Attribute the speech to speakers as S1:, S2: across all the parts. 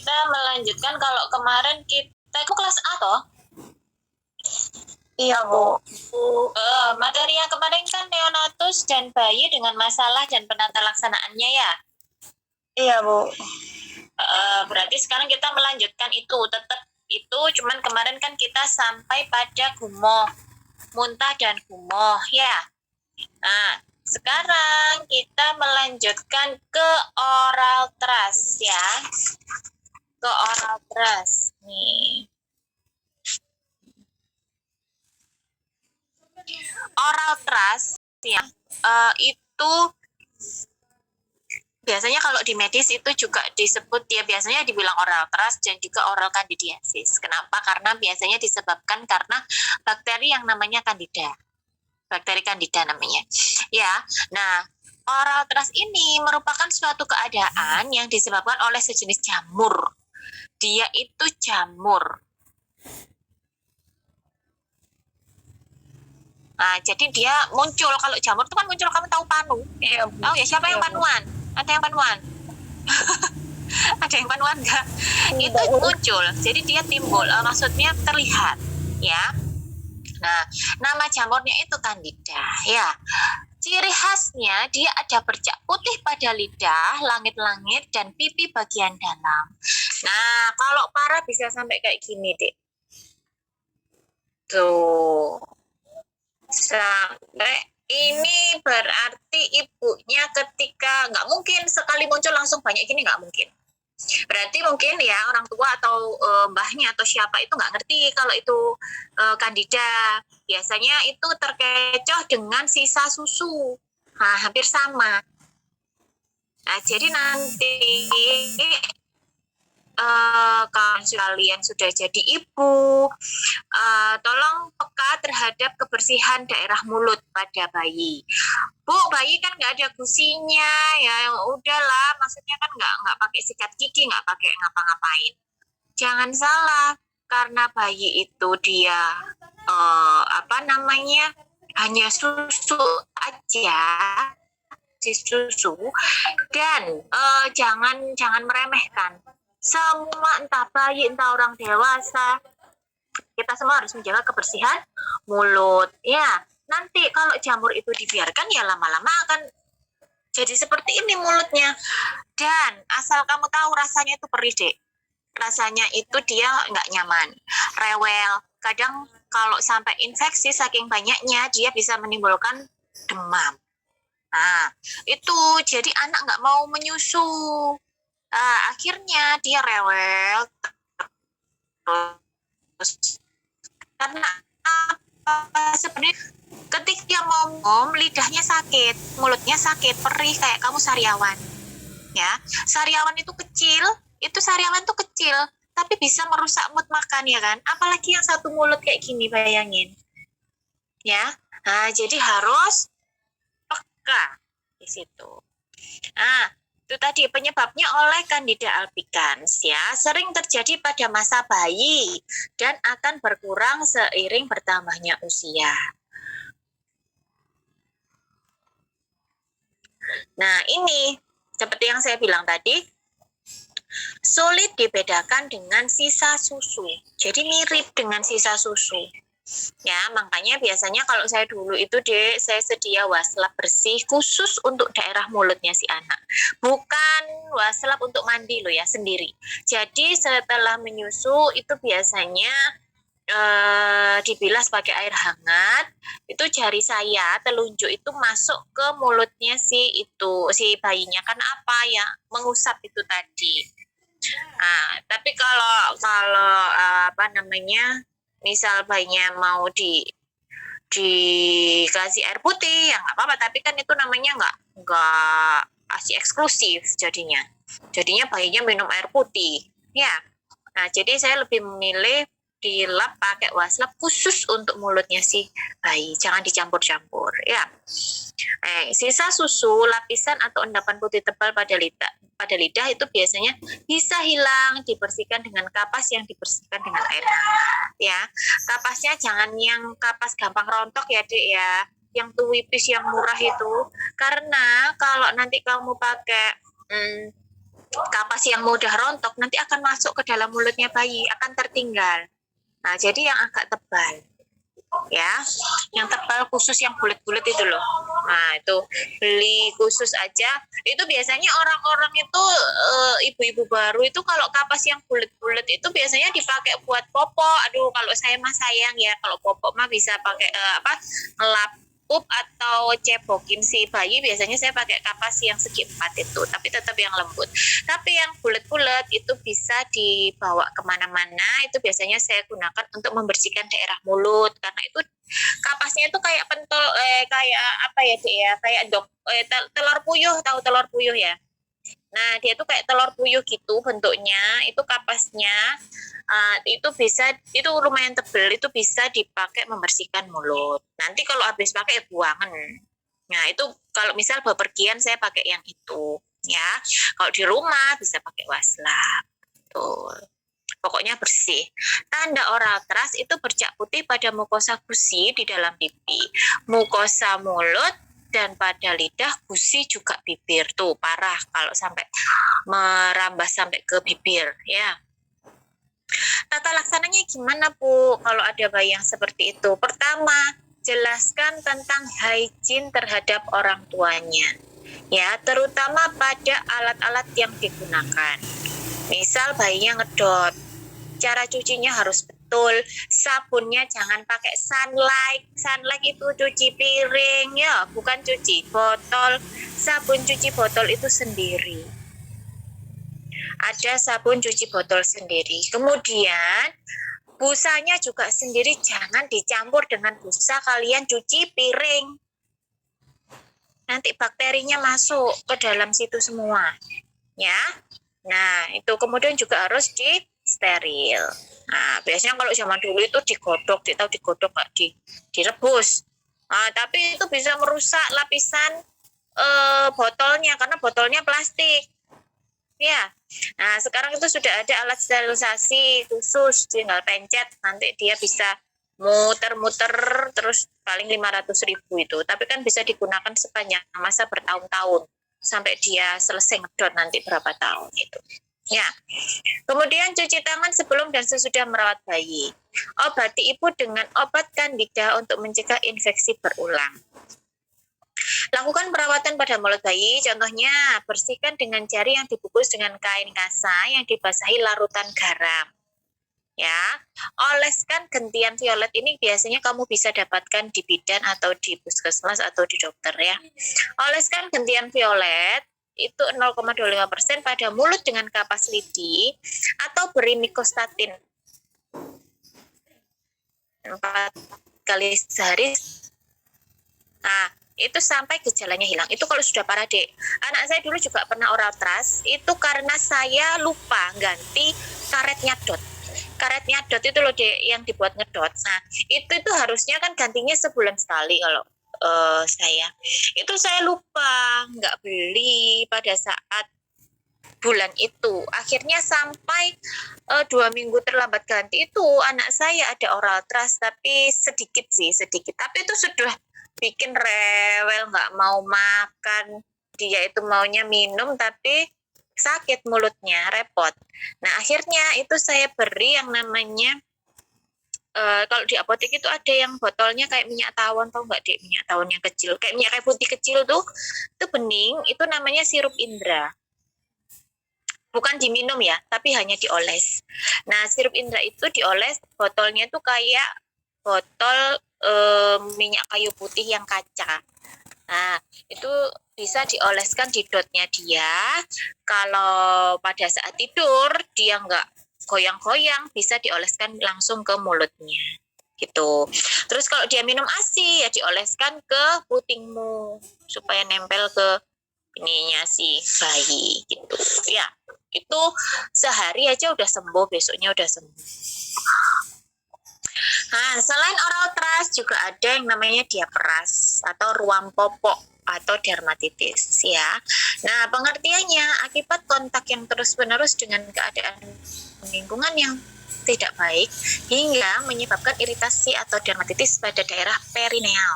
S1: kita melanjutkan. Kalau kemarin kita itu kelas A toh?
S2: Iya, Bu.
S1: Materi yang kemarin kan neonatus dan bayi dengan masalah dan penata laksanaannya ya?
S2: Iya, Bu.
S1: Berarti sekarang kita melanjutkan itu, tetap itu, cuman kemarin kan kita sampai pada gumoh, muntah dan gumoh ya. Nah, sekarang kita melanjutkan ke oral thrush ya. Ke oral thrush nih. Oral thrush ya, itu biasanya kalau di medis itu juga disebut, ya biasanya dibilang oral thrush dan juga oral candidiasis. Kenapa? Karena biasanya disebabkan karena bakteri yang namanya candida. Bakteri candida namanya. Ya. Nah, oral thrush ini merupakan suatu keadaan yang disebabkan oleh sejenis jamur. Dia itu jamur. Nah, jadi dia muncul, kalau jamur itu kan muncul, kamu tahu panu?
S2: Iya,
S1: Tahu ya, siapa yang panuan? Ada yang panuan? Ada yang panuan enggak? Itu muncul, jadi dia timbul, maksudnya terlihat, ya. Nah, nama jamurnya itu candida, ya. Ciri khasnya dia ada bercak putih pada lidah, langit-langit, dan pipi bagian dalam. Nah, kalau parah bisa sampai kayak gini, Dek. Tuh. Sampai ini berarti ibunya ketika, nggak mungkin sekali muncul langsung banyak gini, nggak mungkin. Berarti mungkin ya orang tua atau mbahnya atau siapa itu nggak ngerti kalau itu candida. Biasanya itu terkecoh dengan sisa susu. Nah, hampir sama. Nah, jadi nanti kalau kalian sudah jadi ibu, tolong peka terhadap kebersihan daerah mulut pada bayi. Bu, bayi kan nggak ada gusinya, ya udahlah, maksudnya kan nggak pakai sikat gigi, nggak pakai ngapa-ngapain. Jangan salah, karena bayi itu dia hanya susu aja, si susu, dan jangan meremehkan. Semua, entah bayi, entah orang dewasa, kita semua harus menjaga kebersihan mulut. Ya, nanti kalau jamur itu dibiarkan, ya lama-lama akan jadi seperti ini mulutnya. Dan asal kamu tahu, rasanya itu perih, Dek. Rasanya itu dia nggak nyaman, rewel. Kadang kalau sampai infeksi saking banyaknya, dia bisa menimbulkan demam. Nah, itu jadi anak nggak mau menyusu. Akhirnya dia rewel terus. Karena sebenarnya ketika dia ngomong, lidahnya sakit, mulutnya sakit, perih kayak kamu sariawan. Ya, sariawan itu kecil, tapi bisa merusak mood makan, ya kan? Apalagi yang satu mulut kayak gini, bayangin. Ya, nah jadi harus peka di situ. Nah, itu tadi penyebabnya oleh Candida albicans, ya, sering terjadi pada masa bayi dan akan berkurang seiring bertambahnya usia. Nah, ini seperti yang saya bilang tadi, sulit dibedakan dengan sisa susu. Jadi mirip dengan sisa susu. Ya, makanya biasanya kalau saya dulu itu, Dek, saya sedia waslap bersih khusus untuk daerah mulutnya si anak. Bukan waslap untuk mandi loh ya, sendiri. Jadi setelah menyusu itu biasanya dibilas pakai air hangat, itu jari saya, telunjuk itu masuk ke mulutnya si bayinya. Kan apa ya, mengusap itu tadi. Nah, tapi kalau misal bayinya mau dikasih air putih, ya nggak apa-apa, tapi kan itu namanya nggak ASI eksklusif jadinya bayinya minum air putih, ya. Nah, jadi saya lebih memilih dilap pakai waslap khusus untuk mulutnya si bayi, jangan dicampur-campur, ya. Sisa susu, lapisan atau endapan putih tebal pada lidah itu biasanya bisa hilang, dibersihkan dengan kapas yang dibersihkan dengan air hangat, ya. Kapasnya jangan yang kapas gampang rontok ya, Dek, ya, yang tuwipis yang murah itu, karena kalau nanti kamu pakai kapas yang mudah rontok nanti akan masuk ke dalam mulutnya bayi, akan tertinggal. Nah, jadi yang agak tebal, ya, yang tebal khusus yang bulat-bulat itu loh. Nah, itu beli khusus aja. Itu biasanya orang-orang itu ibu-ibu baru itu kalau kapas yang bulat-bulat itu biasanya dipakai buat popok. Aduh, kalau saya mah sayang ya, kalau popok mah bisa pakai ngelap pup atau cebokin si bayi. Biasanya saya pakai kapas yang segi 4 itu, tapi tetap yang lembut. Tapi yang bulat-bulat itu bisa dibawa kemana-mana. Itu biasanya saya gunakan untuk membersihkan daerah mulut, karena itu kapasnya itu kayak pentol, kayak apa ya Dek ya, kayak telur puyuh, tahu telur puyuh ya. Nah, dia tuh kayak telur puyuh gitu bentuknya, itu kapasnya. Itu bisa, itu lumayan tebel, itu bisa dipakai membersihkan mulut. Nanti kalau habis pakai buangan. Nah, itu kalau misal bepergian saya pakai yang itu, ya. Kalau di rumah bisa pakai wastafel. Tuh. Pokoknya bersih. Tanda oral thrush itu bercak putih pada mukosa gusi di dalam pipi, mukosa mulut, dan pada lidah, gusi juga bibir. Tuh parah kalau sampai merambah sampai ke bibir, ya. Tata laksananya gimana Bu kalau ada bayi yang seperti itu? Pertama, jelaskan tentang hygiene terhadap orang tuanya, ya, terutama pada alat-alat yang digunakan. Misal bayinya ngedot, cara cucinya harus betul, sabunnya jangan pakai sunlight itu cuci piring ya, bukan cuci botol. Sabun cuci botol itu sendiri, ada sabun cuci botol sendiri. Kemudian busanya juga sendiri, jangan dicampur dengan busa kalian cuci piring, nanti bakterinya masuk ke dalam situ semua, ya. Nah, itu kemudian juga harus di steril. Nah, biasanya kalau zaman dulu itu digodok, tahu digodok nggak, direbus. Nah, tapi itu bisa merusak lapisan botolnya karena botolnya plastik. Ya. Nah, sekarang itu sudah ada alat sterilisasi khusus, tinggal pencet, nanti dia bisa muter-muter terus paling 500.000 itu. Tapi kan bisa digunakan sepanjang masa bertahun-tahun sampai dia selesai ngedot nanti berapa tahun itu. Ya. Kemudian cuci tangan sebelum dan sesudah merawat bayi. Obati ibu dengan obat Candida untuk mencegah infeksi berulang. Lakukan perawatan pada mulut bayi, contohnya bersihkan dengan jari yang dibungkus dengan kain kasa yang dibasahi larutan garam. Ya, oleskan gentian violet ini biasanya kamu bisa dapatkan di bidan atau di puskesmas atau di dokter ya. Oleskan gentian violet itu 0,25% pada mulut dengan kapas lidi atau beri mikostatin 4 kali sehari. Nah, itu sampai gejalanya hilang. Itu kalau sudah parah, Dek. Anak saya dulu juga pernah oral thrush, itu karena saya lupa ganti karet nyadot. Karet nyadot itu loh, Dek, yang dibuat ngedot. Nah, itu harusnya kan gantinya sebulan sekali kalau saya lupa nggak beli pada saat bulan itu. Akhirnya sampai 2 minggu terlambat ganti itu anak saya ada oral thrush, tapi sedikit. Tapi itu sudah bikin rewel, nggak mau makan. Dia itu maunya minum tapi sakit mulutnya, repot. Nah, akhirnya itu saya beri yang namanya kalau di apotek itu ada yang botolnya kayak minyak tawon, tau nggak Dek, minyak tawon yang kecil, kayak minyak kayu putih kecil tuh, itu bening, itu namanya sirup Indra. Bukan diminum ya, tapi hanya dioles. Nah, sirup Indra itu dioles, botolnya tuh kayak botol minyak kayu putih yang kaca. Nah, itu bisa dioleskan di dotnya dia. Kalau pada saat tidur dia nggak goyang-goyang, bisa dioleskan langsung ke mulutnya gitu. Terus kalau dia minum ASI ya dioleskan ke putingmu supaya nempel ke ininya si bayi gitu ya. Itu sehari aja udah sembuh, besoknya udah sembuh. Nah, selain oral thrush juga ada yang namanya diaperas atau ruam popok atau dermatitis ya. Nah, pengertiannya akibat kontak yang terus-menerus dengan keadaan lingkungan yang tidak baik hingga menyebabkan iritasi atau dermatitis pada daerah perineal.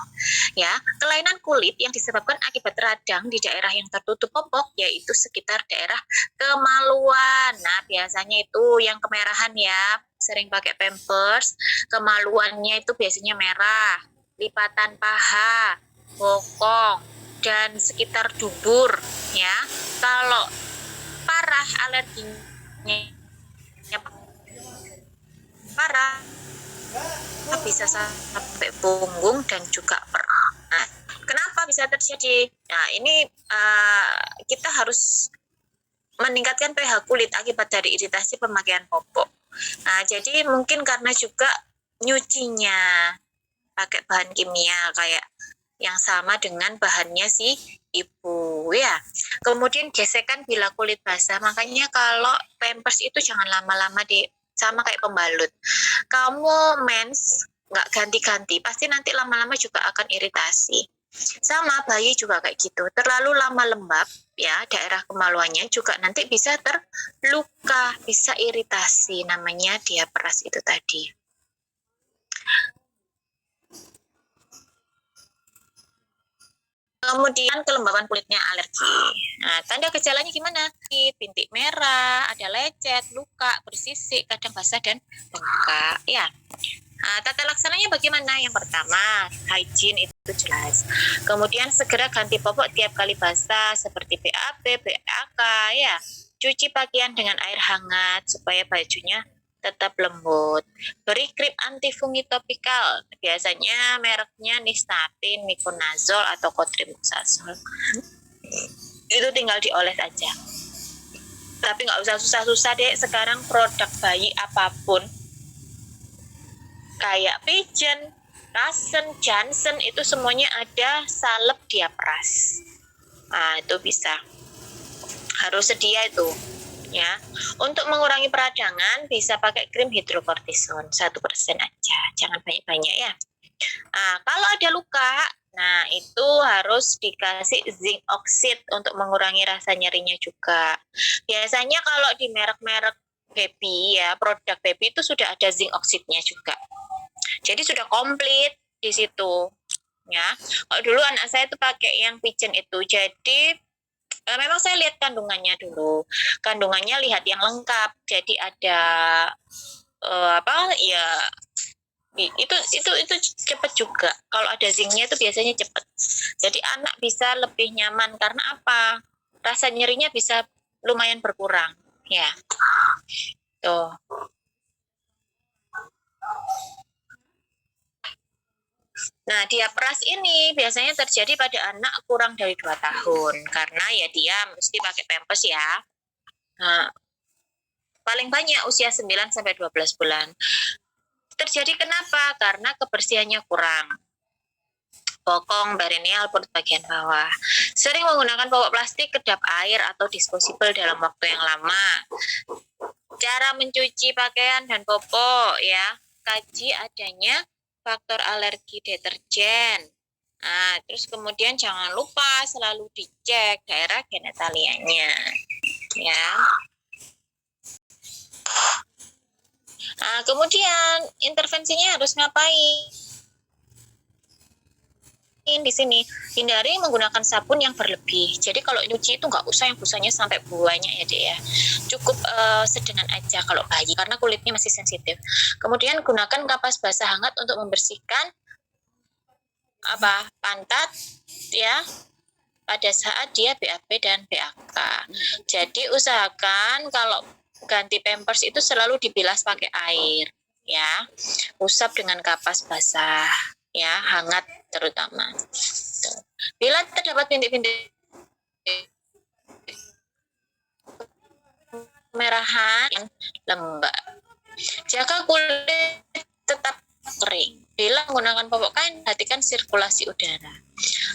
S1: Ya, kelainan kulit yang disebabkan akibat radang di daerah yang tertutup popok yaitu sekitar daerah kemaluan. Nah, biasanya itu yang kemerahan ya, sering pakai Pampers, kemaluannya itu biasanya merah, lipatan paha, bokong, dan sekitar dubur ya. Kalau parah alerginya parah bisa sampai punggung dan juga perut. Nah, kenapa bisa terjadi? Nah, ini kita harus meningkatkan pH kulit akibat dari iritasi pemakaian popok. Nah, jadi mungkin karena juga nyucinya pakai bahan kimia kayak yang sama dengan bahannya si ibu ya. Kemudian gesekan bila kulit basah. Makanya kalau Pampers itu jangan lama-lama deh, sama kayak pembalut. Kamu mens nggak ganti-ganti, pasti nanti lama-lama juga akan iritasi. Sama bayi juga kayak gitu. Terlalu lama lembab ya, daerah kemaluannya juga nanti bisa terluka, bisa iritasi, namanya diaperas itu tadi. Kemudian kelembaban kulitnya alergi. Nah, tanda gejalanya gimana? Bintik merah, ada lecet, luka, bersisik, kadang basah dan bengkak. Ya. Nah, tata laksananya bagaimana? Yang pertama, hygiene itu jelas. Kemudian segera ganti popok tiap kali basah seperti BAB, BAK ya. Cuci pakaian dengan air hangat supaya bajunya tetap lembut. Beri krim antifungi topikal. Biasanya mereknya Nystatin, Miconazole atau Cotrimoxazole. Itu tinggal dioles aja. Tapi nggak usah susah-susah deh. Sekarang produk bayi apapun kayak Pigeon, Rasen, Johnson itu semuanya ada salep diaperas. Nah, itu bisa. Harus sedia itu. Ya, untuk mengurangi peradangan bisa pakai krim hidrokortison 1% aja, jangan banyak-banyak ya. Nah, kalau ada luka, nah itu harus dikasih zinc oxide untuk mengurangi rasa nyerinya juga. Biasanya kalau di merek-merek baby ya, produk baby itu sudah ada zinc oxide-nya juga. Jadi sudah komplit di situ. Ya, kalau dulu anak saya tuh pakai yang Pigeon itu, jadi memang saya lihat kandungannya dulu. Kandungannya lihat yang lengkap. Jadi ada apa ya? Itu cepat juga. Kalau ada zincnya itu biasanya cepat. Jadi anak bisa lebih nyaman karena apa? Rasa nyerinya bisa lumayan berkurang. Ya, tuh. Nah, diaperas ini biasanya terjadi pada anak kurang dari 2 tahun karena ya dia mesti pakai Pampers ya. Nah, paling banyak usia 9 sampai 12 bulan. Terjadi kenapa? Karena kebersihannya kurang. Bokong, perineal, perut bagian bawah. Sering menggunakan popok plastik, kedap air, atau disposable dalam waktu yang lama. Cara mencuci pakaian dan popok ya, kaji adanya faktor alergi deterjen. Nah, terus kemudian jangan lupa selalu dicek daerah genitalianya. Ya. Nah, kemudian intervensinya harus ngapain? Di sini hindari menggunakan sabun yang berlebih. Jadi kalau nyuci itu nggak usah yang busanya sampai banyak ya deh ya. Cukup sedengan aja kalau bayi karena kulitnya masih sensitif. Kemudian gunakan kapas basah hangat untuk membersihkan pantat ya pada saat dia BAB dan BAK. Jadi usahakan kalau ganti Pampers itu selalu dibilas pakai air ya. Usap dengan kapas basah ya, hangat terutama. Bila terdapat bintik-bintik kemerahan yang lembab, jaga kulit tetap kering. Bila menggunakan popok kain, perhatikan sirkulasi udara.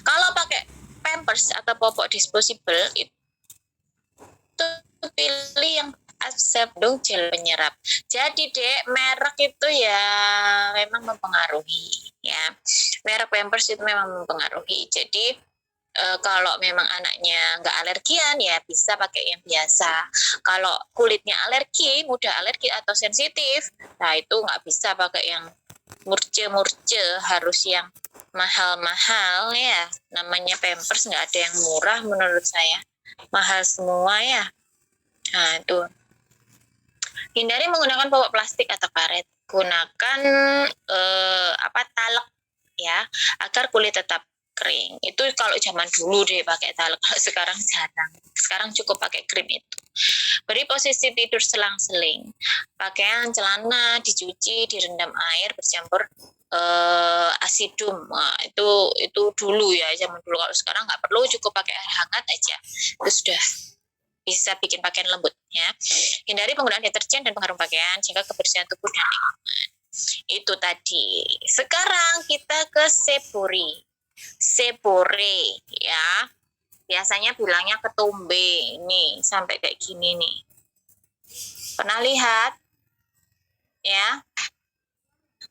S1: Kalau pakai Pampers atau popok disposable itu pilih yang asepdung gel penyerap. Jadi dek, merek itu ya memang mempengaruhi ya. Merek Pampers itu memang mempengaruhi. Jadi kalau memang anaknya nggak alergian ya bisa pakai yang biasa. Kalau kulitnya alergi, mudah alergi atau sensitif, nah itu nggak bisa pakai yang murce-murce, harus yang mahal-mahal ya. Namanya Pampers nggak ada yang murah menurut saya, mahal semua ya. Nah itu, hindari menggunakan popok plastik atau karet. Gunakan talek ya, agar kulit tetap kering. Itu kalau zaman dulu deh pakai talek, kalau sekarang jarang. Sekarang cukup pakai krim itu. Beri posisi tidur selang-seling. Pakaian celana dicuci, direndam air bercampur asidum. Nah, itu dulu ya, zaman dulu. Kalau sekarang nggak perlu, cukup pakai air hangat aja. Itu sudah bisa bikin pakaian lembut ya. Hindari penggunaan deterjen dan pengharum pakaian, jaga kebersihan tubuh dan lingkungan. Itu tadi. Sekarang kita ke Sebore ya. Biasanya bilangnya ketombe. Nih, sampai kayak gini nih. Pernah lihat? Ya.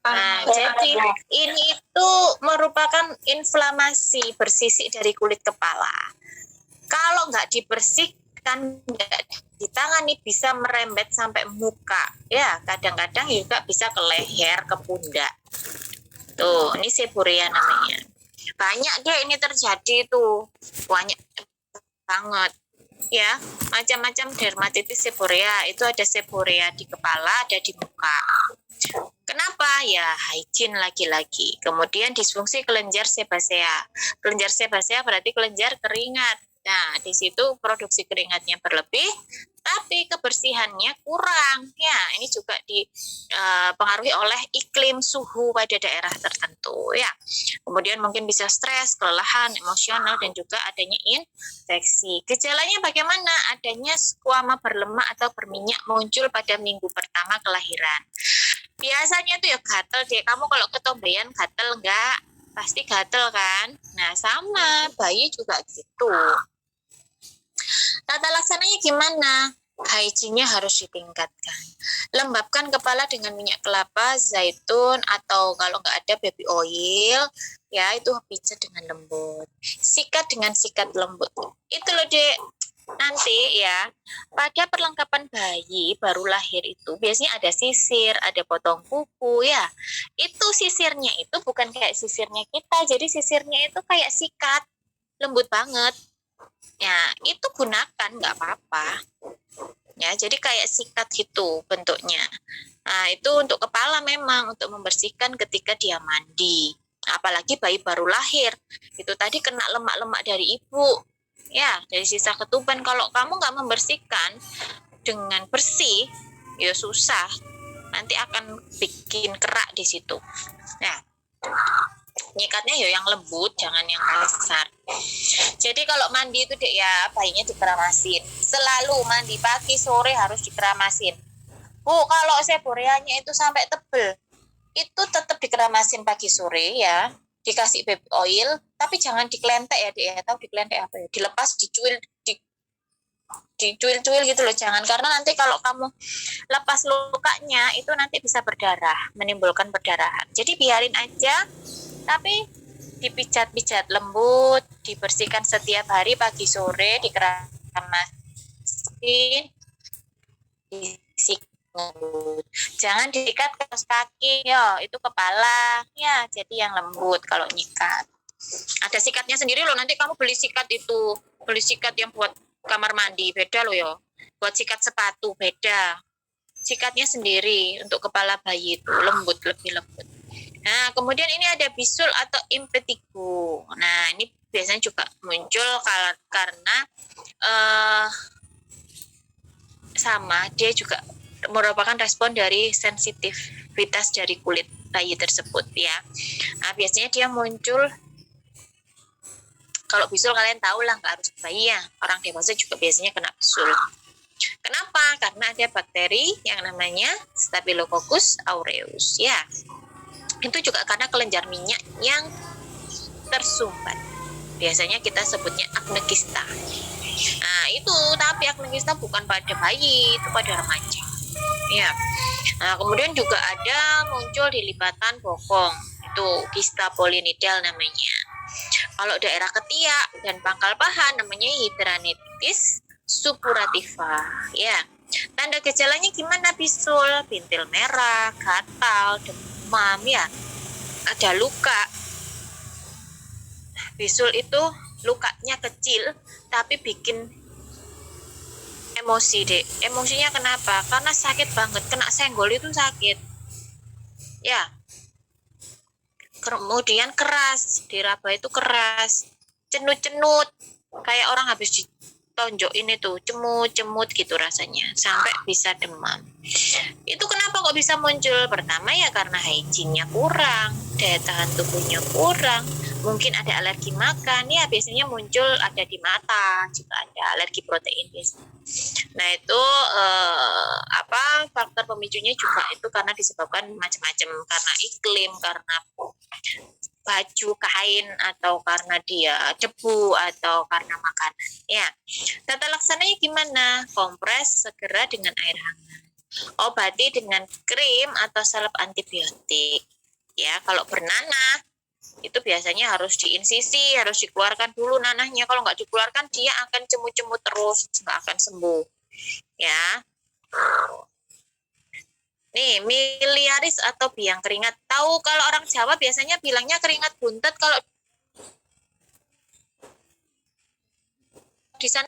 S1: Nah, jadi ini itu merupakan inflamasi bersisik dari kulit kepala. Kalau nggak dibersihkan, nggak ditangani, bisa merembet sampai muka. Ya, kadang-kadang juga bisa ke leher, ke pundak. Tuh, ini seborea namanya. Banyak deh ini terjadi tuh, banyak banget ya, macam-macam dermatitis seborea. Itu ada seborea di kepala, ada di muka. Kenapa? Ya hygiene lagi-lagi. Kemudian disfungsi kelenjar sebasea. Kelenjar sebasea berarti kelenjar keringat. Nah, di situ produksi keringatnya berlebih, tapi kebersihannya kurang. Ya, ini juga dipengaruhi oleh iklim suhu pada daerah tertentu. Ya, kemudian mungkin bisa stres, kelelahan, emosional, dan juga adanya infeksi. Gejalanya bagaimana? Adanya skuama berlemak atau berminyak muncul pada minggu pertama kelahiran. Biasanya tuh ya gatel deh. Kamu kalau ketombean gatel enggak? Pasti gatel kan? Nah, sama bayi juga gitu. Tata laksananya gimana? Hygiene-nya harus ditingkatkan. Lembabkan kepala dengan minyak kelapa, zaitun, atau kalau nggak ada baby oil, ya itu pijat dengan lembut. Sikat dengan sikat lembut. Itu loh dek. Nanti ya, pada perlengkapan bayi baru lahir itu biasanya ada sisir, ada potong kuku ya. Itu sisirnya itu bukan kayak sisirnya kita, jadi sisirnya itu kayak sikat, lembut banget. Ya, itu gunakan, nggak apa-apa. Ya, jadi kayak sikat gitu bentuknya. Nah, itu untuk kepala memang, untuk membersihkan ketika dia mandi. Apalagi bayi baru lahir, itu tadi kena lemak-lemak dari ibu. Ya, dari sisa ketuban. Kalau kamu nggak membersihkan dengan bersih, ya susah. Nanti akan bikin kerak di situ. Nah, nyikatnya ya yang lembut, jangan yang kasar. Jadi kalau mandi itu dek ya, bayinya dikeramasin. Selalu mandi pagi sore harus dikeramasin. Bu, kalau seboreanya itu sampai tebel, itu tetap dikeramasin pagi sore ya. Dikasih baby oil, tapi jangan dikelentek ya dek ya. Tahu dikelentek apa ya? Dilepas, dicuil, dicuil-cuil gitu loh, jangan. Karena nanti kalau kamu lepas lukanya, itu nanti bisa berdarah, menimbulkan perdarahan. Jadi biarin aja, tapi dipijat-pijat lembut, dibersihkan setiap hari pagi sore, dikeramasin, lembut. Jangan diikat ke kaki, ya itu kepala, ya jadi yang lembut kalau nyikat. Ada sikatnya sendiri loh, nanti kamu beli sikat itu, beli sikat yang buat kamar mandi, beda loh ya. Buat sikat sepatu, beda. Sikatnya sendiri, untuk kepala bayi itu, lembut, lebih lembut. Nah, kemudian ini ada bisul atau impetigo. Nah, ini biasanya juga muncul karena sama, dia juga merupakan respon dari sensitivitas dari kulit bayi tersebut ya. Nah, biasanya dia muncul, kalau bisul kalian tahu lah, nggak harus bayi ya, orang dewasa juga biasanya kena bisul. Kenapa? Karena ada bakteri yang namanya Staphylococcus aureus ya. Itu juga karena kelenjar minyak yang tersumbat. Biasanya kita sebutnya acne kista. Nah, itu tapi acne kista bukan pada bayi, itu pada remaja. Ya. Nah, kemudian juga ada muncul di lipatan bokong. Itu kista polinidal namanya. Kalau daerah ketiak dan pangkal paha namanya hidradenitis suppurativa. Ya. Tanda gejalanya gimana bisul? Bintil merah, gatal, demam ya. Ada luka. Bisul itu lukanya kecil tapi bikin emosi, Dek. Emosinya kenapa? Karena sakit banget. Kena senggol itu sakit. Ya. Kemudian keras, diraba itu keras, cenut-cenut, kayak orang habis ditonjokin itu, cemut-cemut gitu rasanya, sampai bisa demam. Itu kenapa kok bisa muncul? Pertama ya karena hygiene-nya kurang, daya tahan tubuhnya kurang, mungkin ada alergi makan, ya biasanya muncul ada di mata, juga ada alergi protein biasanya. Nah itu faktor pemicunya juga itu karena disebabkan macam-macam, karena iklim, karena baju kain, atau karena dia debu, atau karena makanan. Ya, tata laksananya gimana? Kompres segera dengan air hangat. Obati dengan krim atau salep antibiotik. Ya, kalau bernanah itu biasanya harus diinsisi, harus dikeluarkan dulu nanahnya. Kalau nggak dikeluarkan dia akan cemut-cemut terus, nggak akan sembuh. Ya. Nih, miliaris atau biang keringat. Tahu kalau orang Jawa biasanya bilangnya keringat buntet, kalau di sana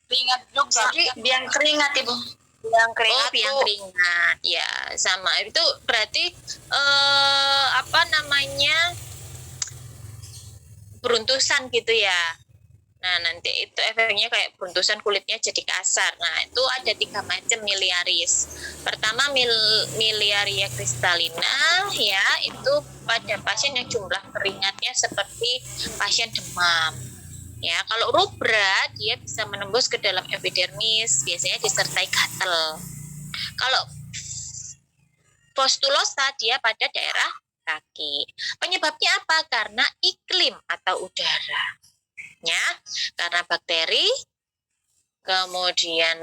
S2: Keringat juga. Jadi biang keringat Ibu.
S1: biang keringat. Oh, biang keringat. Ya, sama. Itu berarti beruntusan gitu ya. Nah, nanti itu efeknya kayak beruntusan, kulitnya jadi kasar. Nah, itu ada 3 macam miliaris. Pertama, miliaria kristallina, ya, itu pada pasien yang jumlah keringatnya seperti pasien demam. Ya, kalau rubra, dia bisa menembus ke dalam epidermis, biasanya disertai gatal. Kalau postulosa, dia pada daerah kaki. Penyebabnya apa? Karena iklim atau udara. Ya, karena bakteri, kemudian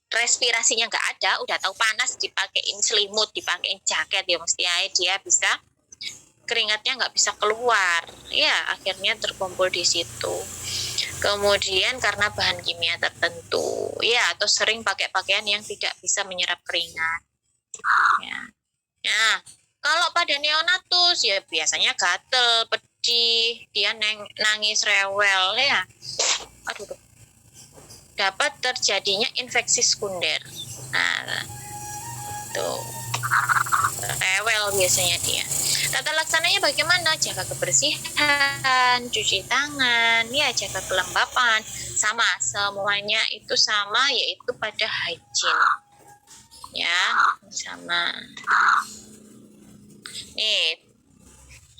S1: respirasinya nggak ada, udah tahu panas, dipakein selimut, dipakein jaket, ya mesti aja dia bisa, keringatnya nggak bisa keluar, ya akhirnya terkumpul di situ. Kemudian karena bahan kimia tertentu, ya, atau sering pakai pakaian yang tidak bisa menyerap keringat. Ya. Nah, kalau pada neonatus ya biasanya gatel, pedih, dia nangis rewel ya. Aduh. Dapat terjadinya infeksi sekunder. Nah, tuh. Rewel biasanya dia. Tata laksananya bagaimana? Jaga kebersihan, cuci tangan, ya, jaga kelembapan. Sama, semuanya itu sama, yaitu pada hygiene. Ya, sama. Nih,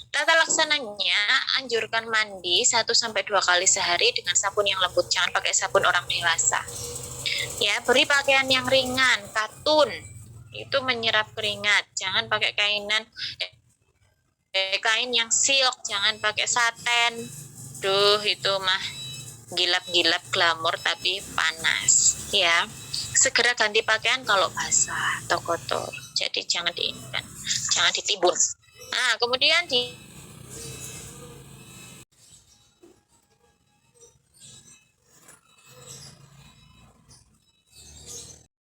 S1: tata laksananya, anjurkan mandi 1-2 kali sehari dengan sabun yang lembut, jangan pakai sabun orang dewasa. Ya, beri pakaian yang ringan, katun, itu menyerap keringat, jangan pakai kain yang silk, jangan pakai saten. Duh, itu mah gilap-gilap glamor tapi panas, ya. Segera ganti pakaian kalau basah atau kotor. Jadi jangan ditimbun. Nah, kemudian di